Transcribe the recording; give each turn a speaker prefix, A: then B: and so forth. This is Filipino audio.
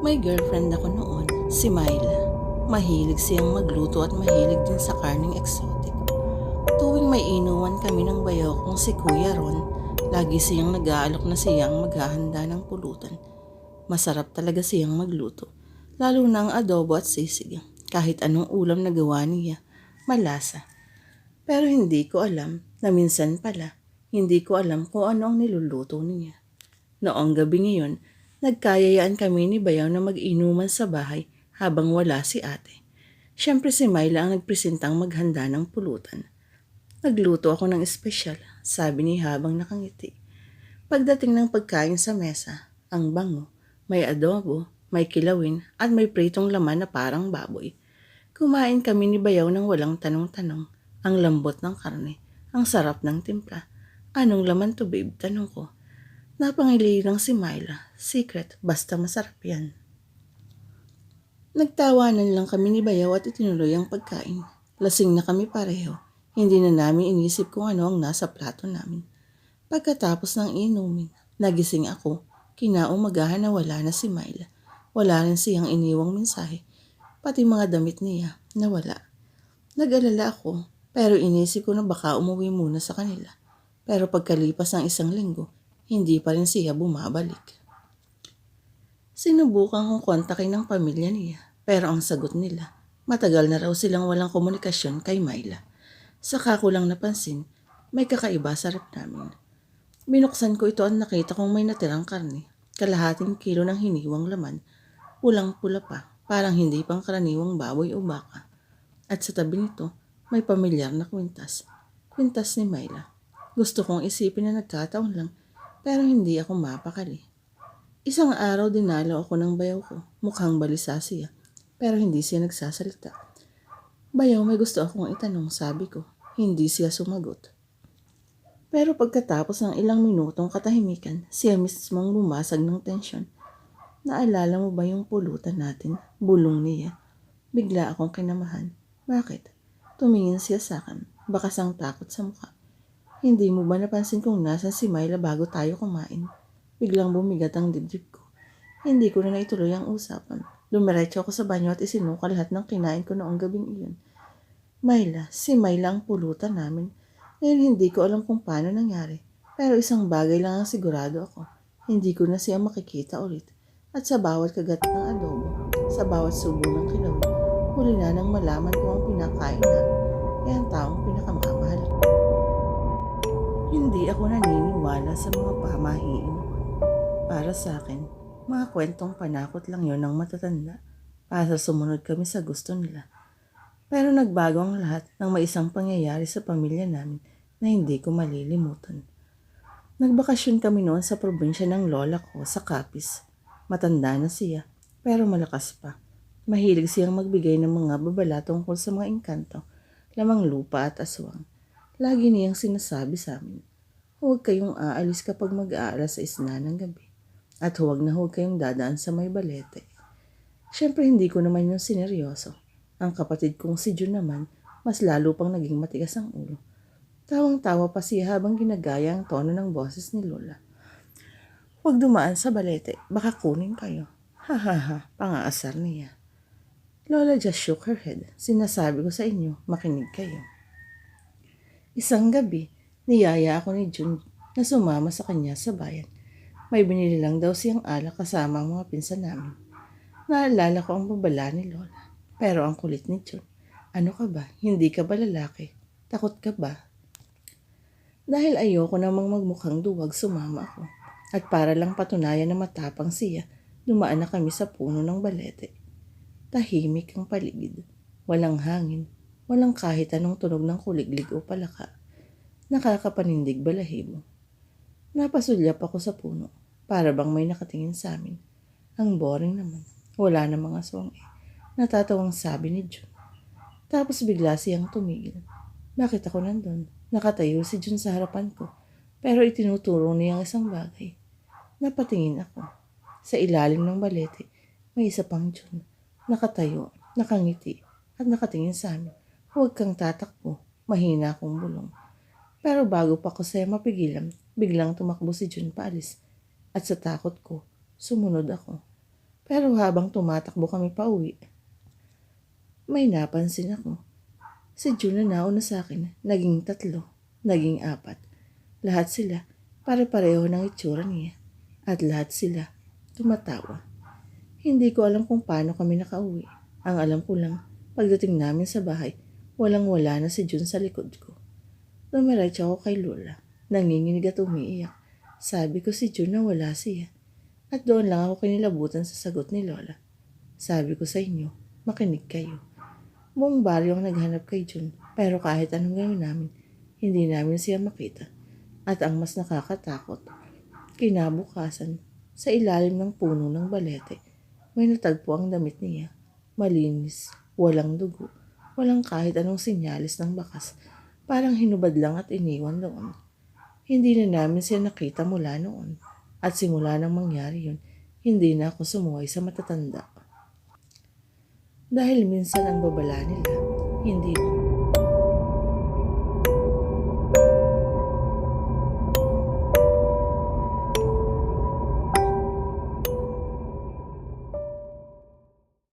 A: May girlfriend ako noon, si Myla. Mahilig siyang magluto at mahilig din sa karning exotic. Tuwing may inuwan kami ng bayaw kong si Kuya Ron, lagi siyang nag-aalok na siyang maghahanda ng pulutan. Masarap talaga siyang magluto, lalo na ang adobo at sisig. Kahit anong ulam na gawa niya, malasa. Pero hindi ko alam na minsan pala, hindi ko alam kung ano ang niluluto niya. Noong gabi ngayon, nagkayayaan kami ni Bayaw na mag-inuman sa bahay habang wala si ate. Siyempre si Myla ang nagpresentang maghanda ng pulutan. Nagluto ako ng espesyal, sabi ni habang nakangiti. Pagdating ng pagkain sa mesa, ang bango, may adobo, may kilawin at may pritong laman na parang baboy. Kumain kami ni Bayaw ng walang tanong-tanong. Ang lambot ng karne, ang sarap ng timpla. Anong laman to babe? Tanong ko. Napangili lang si Myla. Secret, basta masarap yan. Nagtawanan lang kami ni Bayaw at itinuloy ang pagkain. Lasing na kami pareho. Hindi na namin inisip kung ano ang nasa plato namin. Pagkatapos ng inumin, nagising ako. Kinaumagahan na wala na si Myla. Wala rin siyang iniwang mensahe. Pati mga damit niya, nawala. Nag-alala ako, pero inisip ko na baka umuwi muna sa kanila. Pero pagkalipas ng isang linggo, hindi pa rin siya bumabalik. Sinubukan kong kontakin ng pamilya niya, pero ang sagot nila, matagal na raw silang walang komunikasyon kay Myla. Saka ko lang napansin, may kakaiba sa rep namin. Binuksan ko ito at nakita kong may natirang karne, kalahating kilo ng hiniwang laman, pulang-pula pa, parang hindi pang karaniwang baboy o baka. At sa tabi nito, may pamilyar na kwintas. Kwintas ni Myla. Gusto kong isipin na nagkataon lang, pero hindi ako mapakali. Isang araw dinalaw ako ng bayaw ko. Mukhang balisa siya, pero hindi siya nagsasalita. Bayaw, may gusto akong itanong, sabi ko. Hindi siya sumagot. Pero pagkatapos ng ilang minutong katahimikan, siya mismong bumasag ng tensyon. Naalala mo ba yung pulutan natin? Bulong niya. Bigla akong kinamahan. Bakit? Tumingin siya sa akin. Bakas ang takot sa mukha. Hindi mo ba napansin kung nasan si Myla bago tayo kumain? Biglang bumigat ang dibdib ko. Hindi ko na naituloy ang usapan. Dumiretso ako sa banyo at isinuka lahat ng kinain ko noong gabing iyon. Myla, si Myla ang pulutan namin. Ngayon hindi ko alam kung paano nangyari. Pero isang bagay lang ang sigurado ako. Hindi ko na siya makikita ulit. At sa bawat kagat ng adobo, sa bawat subo ng kilawin, huli na nang malaman ko ang pinakain namin. Kaya ang taong pinakamamahal. Hindi ako naniniwala sa mga pamahiin. Para sa akin, mga kwentong panakot lang yon ng matatanda para sumunod kami sa gusto nila. Pero nagbago ang lahat nang may isang pangyayari sa pamilya namin na hindi ko malilimutan. Nagbakasyon kami noon sa probinsya ng lola ko sa Capiz. Matanda na siya, pero malakas pa. Mahilig siyang magbigay ng mga babala tungkol sa mga engkanto, lamang lupa at aswang. Lagi niyang sinasabi sa amin, huwag kayong aalis kapag mag-aalas sa isna ng gabi. At huwag na huwag kayong dadaan sa may balete. Siyempre hindi ko naman yung sineryoso. Ang kapatid kong si Jun naman, mas lalo pang naging matigas ang ulo. Tawang-tawa pa siya habang ginagaya ang tono ng boses ni Lola. Huwag dumaan sa balete, baka kunin kayo. Ha ha ha, pangaasar niya. Lola just shook her head. Sinasabi ko sa inyo, makinig kayo. Isang gabi, niyaya ako ni Jun na sumama sa kanya sa bayan. May binili lang daw siyang alak kasama ang mga pinsan namin. Naalala ko ang babala ni Lola. Pero ang kulit ni Jun. Ano ka ba? Hindi ka ba lalaki? Takot ka ba? Dahil ayoko namang magmukhang duwag, sumama ako. At para lang patunayan na matapang siya, dumaan na kami sa puno ng balete. Tahimik ang paligid. Walang hangin. Walang kahit anong tunog ng kuliglig o palaka. Nakakapanindig balahibo. Napasulyap ako sa puno. Para bang may nakatingin sa amin. Ang boring naman. Wala na mga aswang eh. Natatawang sabi ni Jun. Tapos bigla siyang tumigil. Bakit ako nandun? Nakatayo si Jun sa harapan ko. Pero itinuturo niya ang isang bagay. Napatingin ako. Sa ilalim ng balete, may isa pang Jun. Nakatayo, nakangiti, at nakatingin sa amin. Huwag kang tatakbo. Mahina akong bulong. Pero bago pa ko siya mapigilan, biglang tumakbo si Jun paalis. At sa takot ko, sumunod ako. Pero habang tumatakbo kami pauwi, may napansin ako. Si June na nauna sa akin, naging 3, naging 4. Lahat sila, pare-pareho ng itsura niya. At lahat sila, tumatawa. Hindi ko alam kung paano kami nakauwi. Ang alam ko lang, pagdating namin sa bahay, walang-wala na si June sa likod ko. Dumiretso ako kay Lola, nanginginig at umiiyak. Sabi ko si June na wala siya. At doon lang ako kinilabutan sa sagot ni Lola. Sabi ko sa inyo, makinig kayo. Buong baryo ang naghanap kay June, pero kahit anong gawin namin, hindi namin siya makita. At ang mas nakakatakot, kinabukasan, sa ilalim ng puno ng balete, may natagpo ang damit niya. Malinis, walang dugo, walang kahit anong sinyalis ng bakas. Parang hinubad lang at iniwan doon. Hindi na namin siya nakita mula noon. At simula nang mangyari yun, hindi na ako sumuway sa matatanda. Dahil minsan ang babala nila, hindi